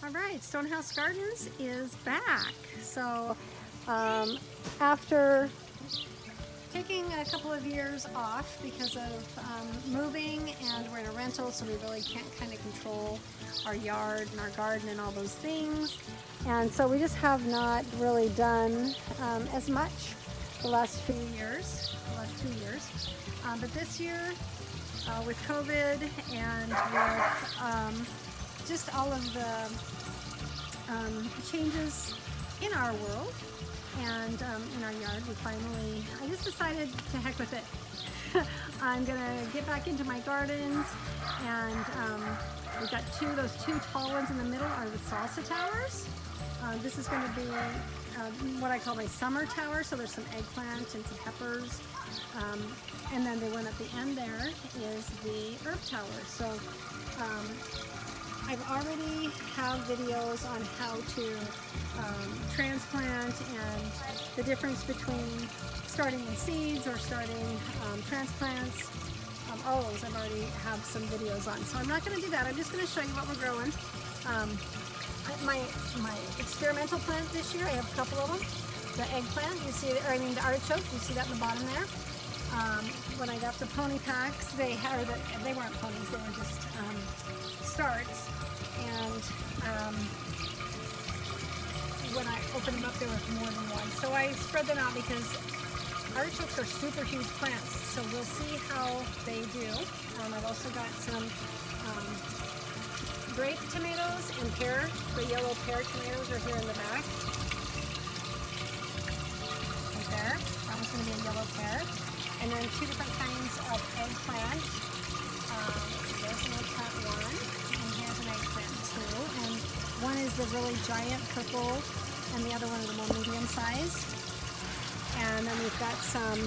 All right, Stonehouse Gardens is back. So after taking a couple of years off because of moving, and we're in a rental, so we really can't kind of control our yard and our garden and all those things. And so we just have not really done as much the last few years, the last 2 years. But this year, with COVID and with just all of the changes in our world and in our yard, I just decided to heck with it. I'm gonna get back into my gardens, and we've got those two tall ones in the middle are the salsa towers. This is going to be what I call my summer tower, so there's some eggplant and some peppers. And then the one at the end there is the herb tower. So I've already have videos on how to transplant and the difference between starting in seeds or starting transplants. All those I've already have some videos on. So I'm not going to do that. I'm just going to show you what we're growing. My experimental plant this year, I have a couple of them. The eggplant, you see, or I mean the artichoke, you see that in the bottom there. When I got the pony packs, they weren't ponies, they were just starts. And when I opened them up, there was more than one. So I spread them out because artichokes are super huge plants. So we'll see how they do. I've also got some grape tomatoes and the yellow pear tomatoes are here in the back. Right there. That one's going to be a yellow pear. And then two different kinds of eggplant. There's an eggplant one, and here's an eggplant two. And one is the really giant purple, and the other one is the more medium size. And then we've got some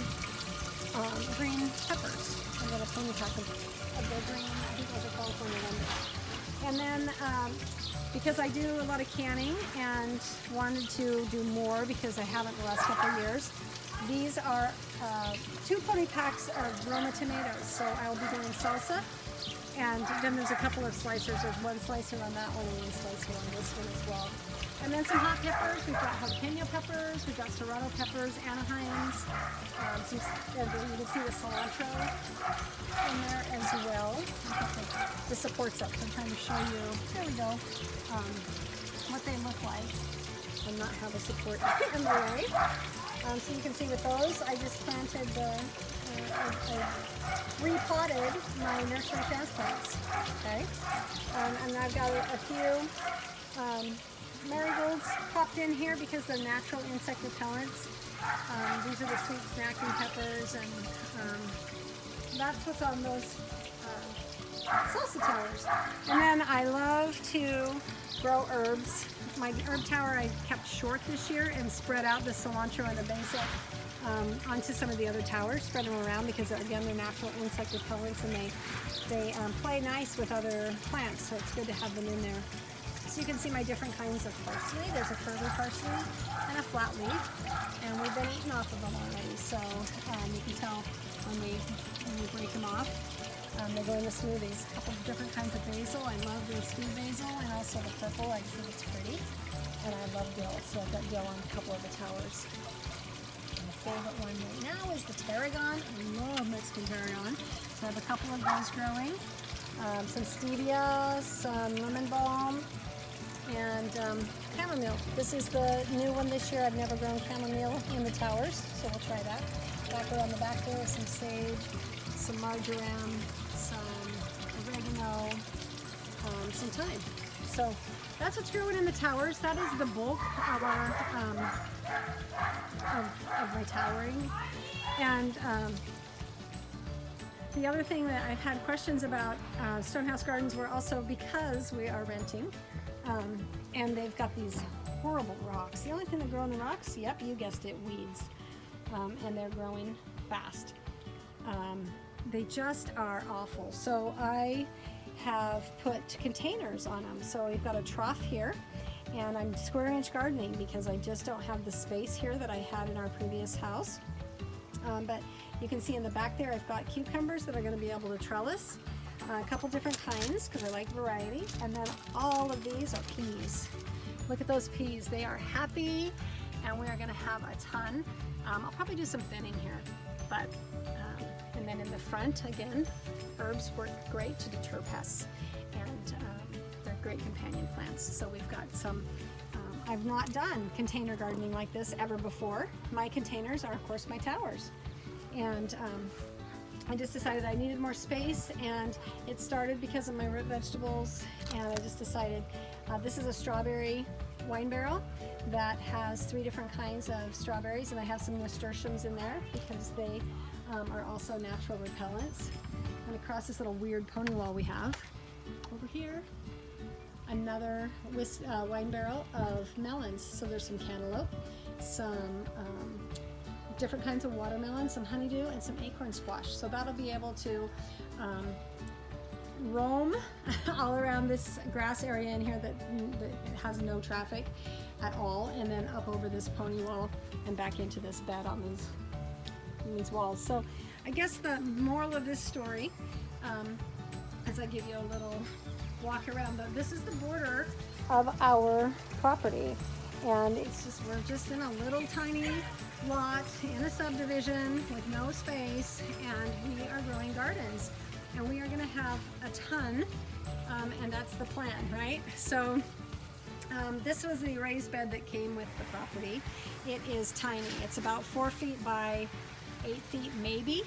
green peppers, a little pony pack of the green, I think those are California wonders. And then because I do a lot of canning and wanted to do more because I haven't the last couple of years, these are 2 pony packs of Roma tomatoes. So I'll be doing salsa, and then there's a couple of slicers. There's one slicer on that one and one slicer on this one as well. And then some hot peppers. We've got jalapeno peppers, we've got serrano peppers, Anaheims, you can see the cilantro in there as well. The supports up, so I'm trying to show you, there we go, what they look like and not have a support in the way. So you can see with those, I just planted repotted my nursery transplants, okay? And I've got a few marigolds popped in here because they're natural insect repellents. These are the sweet snacking peppers, and that's what's on those salsa towers. And then I love to grow herbs. My herb tower I kept short this year and spread out the cilantro and the basil onto some of the other towers, spread them around because again they're natural insect repellents, and they play nice with other plants, so it's good to have them in there. So you can see my different kinds of parsley. There's a curly parsley and a flat leaf, and we've been eating off of them already. So you can tell when we break them off, they go in the smoothies. A couple of different kinds of basil. I love the sweet basil and also the purple. I just think it's pretty. And I love dill, so I've got dill on a couple of the towers. And my favorite one right now is the tarragon. I love Mexican tarragon. So I have a couple of those growing. Some stevia, some lemon balm, and chamomile. This is the new one this year. I've never grown chamomile in the towers, so we'll try that. Back around the back there is some sage, some marjoram, some oregano, some thyme. So that's what's growing in the towers. That is the bulk of our of my towering. And the other thing that I've had questions about Stonehouse Gardens were also because we are renting, and they've got these horrible rocks. The only thing that grow in the rocks, yep, you guessed it, weeds. And they're growing fast. They just are awful. So I have put containers on them. So we've got a trough here, and I'm square inch gardening because I just don't have the space here that I had in our previous house. But you can see in the back there I've got cucumbers that are going to be able to trellis. a couple different kinds because I like variety. And then all of these are peas. Look at those peas. They are happy, and we are going to have a ton. I'll probably do some thinning here, but and then in the front, again, herbs work great to deter pests, and they're great companion plants. So we've got some, I've not done container gardening like this ever before. My containers are, of course, my towers. And I just decided I needed more space, and it started because of my root vegetables, and I just decided this is a strawberry wine barrel that has 3 different kinds of strawberries, and I have some nasturtiums in there because they are also natural repellents. And across this little weird pony wall we have over here, another wine barrel of melons. So there's some cantaloupe, some different kinds of watermelon, some honeydew, and some acorn squash. So that'll be able to roam all around this grass area in here that has no traffic at all, and then up over this pony wall and back into this bed on these walls. So I guess the moral of this story, as I give you a little walk around, this is the border of our property, and it's just, we're just in a little tiny lot in a subdivision with no space, and we are growing gardens, and we are going to have a ton, and that's the plan, right? So this was the raised bed that came with the property. It is tiny. It's about 4 feet by 8 feet maybe.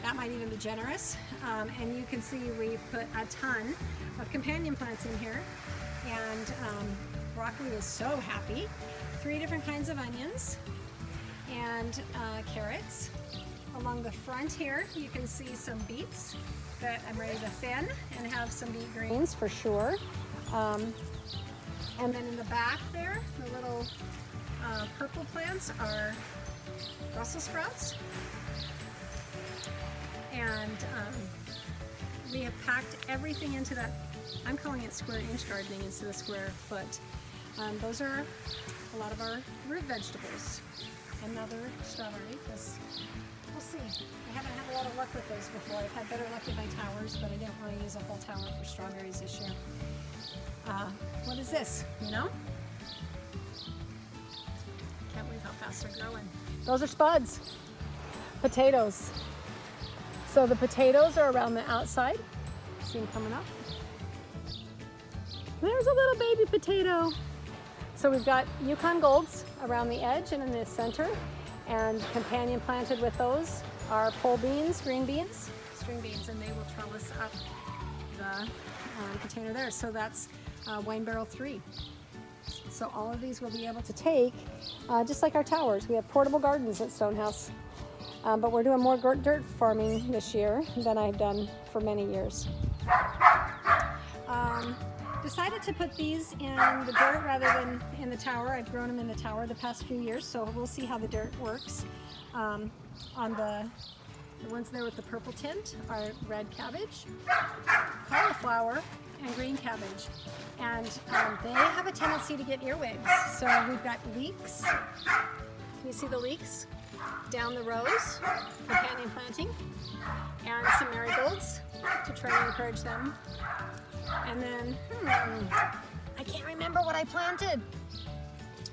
That might even be generous. And you can see we put a ton of companion plants in here, and broccoli is so happy. 3 different kinds of onions and carrots. Along the front here you can see some beets that I'm ready to thin and have some beet greens for sure. And then in the back there, the little purple plants are Brussels sprouts. And we have packed everything into that, I'm calling it square inch gardening instead of square foot. Those are a lot of our root vegetables. Another strawberry, because we'll see. I haven't had a lot of luck with those before. I've had better luck with my towers, but I didn't want to use a whole tower for strawberries this year. What is this, you know? Can't believe how fast they're growing. Those are spuds, potatoes. So the potatoes are around the outside. See them coming up? There's a little baby potato. So we've got Yukon Golds around the edge and in the center, and companion planted with those are pole beans, green beans, string beans, and they will trellis up the container there. So that's wine barrel 3. So all of these will be able to take, just like our towers. We have portable gardens at Stonehouse, but we're doing more dirt farming this year than I've done for many years. Decided to put these in the dirt rather than in the tower. I've grown them in the tower the past few years, so we'll see how the dirt works. On the ones there with the purple tint are red cabbage, cauliflower, and green cabbage. And they have a tendency to get earwigs. So we've got leeks. Can you see the leeks? Down the rows, companion planting, and some marigolds to try and encourage them. And then, I can't remember what I planted.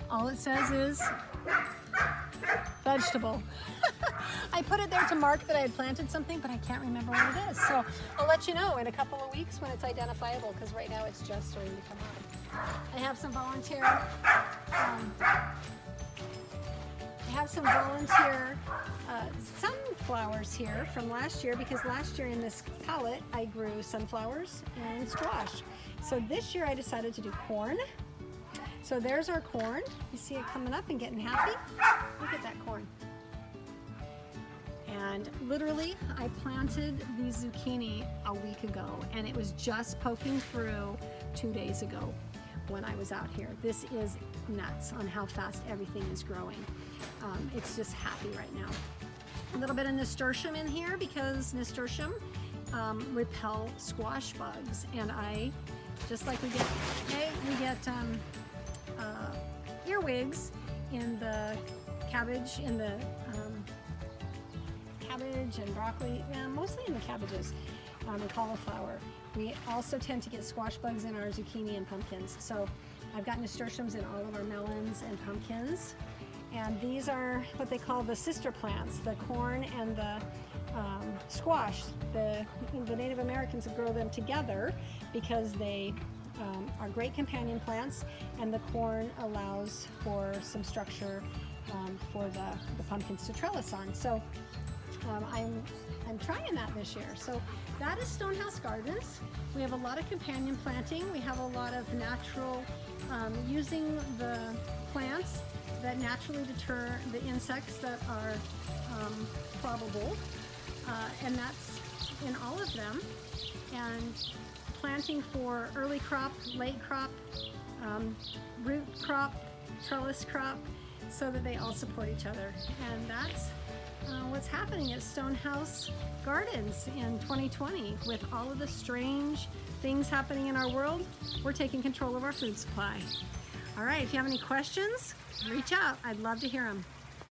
All it says is vegetable. I put it there to mark that I had planted something, but I can't remember what it is. So I'll let you know in a couple of weeks when it's identifiable, because right now it's just starting to come out. I have some volunteer sunflowers here from last year, because last year in this pallet I grew sunflowers and squash. So this year I decided to do corn. So there's our corn. You see it coming up and getting happy? Look at that corn. And literally I planted these zucchini a week ago, and it was just poking through 2 days ago when I was out here. This is nuts on how fast everything is growing. It's just happy right now. A little bit of nasturtium in here because nasturtium repel squash bugs, and I, just like we get earwigs in the cabbage, cabbage and broccoli, mostly in the cabbages. and cauliflower. We also tend to get squash bugs in our zucchini and pumpkins. So I've got nasturtiums in all of our melons and pumpkins. And these are what they call the sister plants, the corn and the squash. The Native Americans grow them together because they are great companion plants, and the corn allows for some structure for the pumpkins to trellis on. So I'm trying that this year. So that is Stonehouse Gardens. We have a lot of companion planting. We have a lot of natural, using the plants that naturally deter the insects that are probable, and that's in all of them. And planting for early crop, late crop, root crop, trellis crop, so that they all support each other. And that's what's happening at Stonehouse Gardens in 2020. With all of the strange things happening in our world, we're taking control of our food supply. All right, if you have any questions, reach out. I'd love to hear them.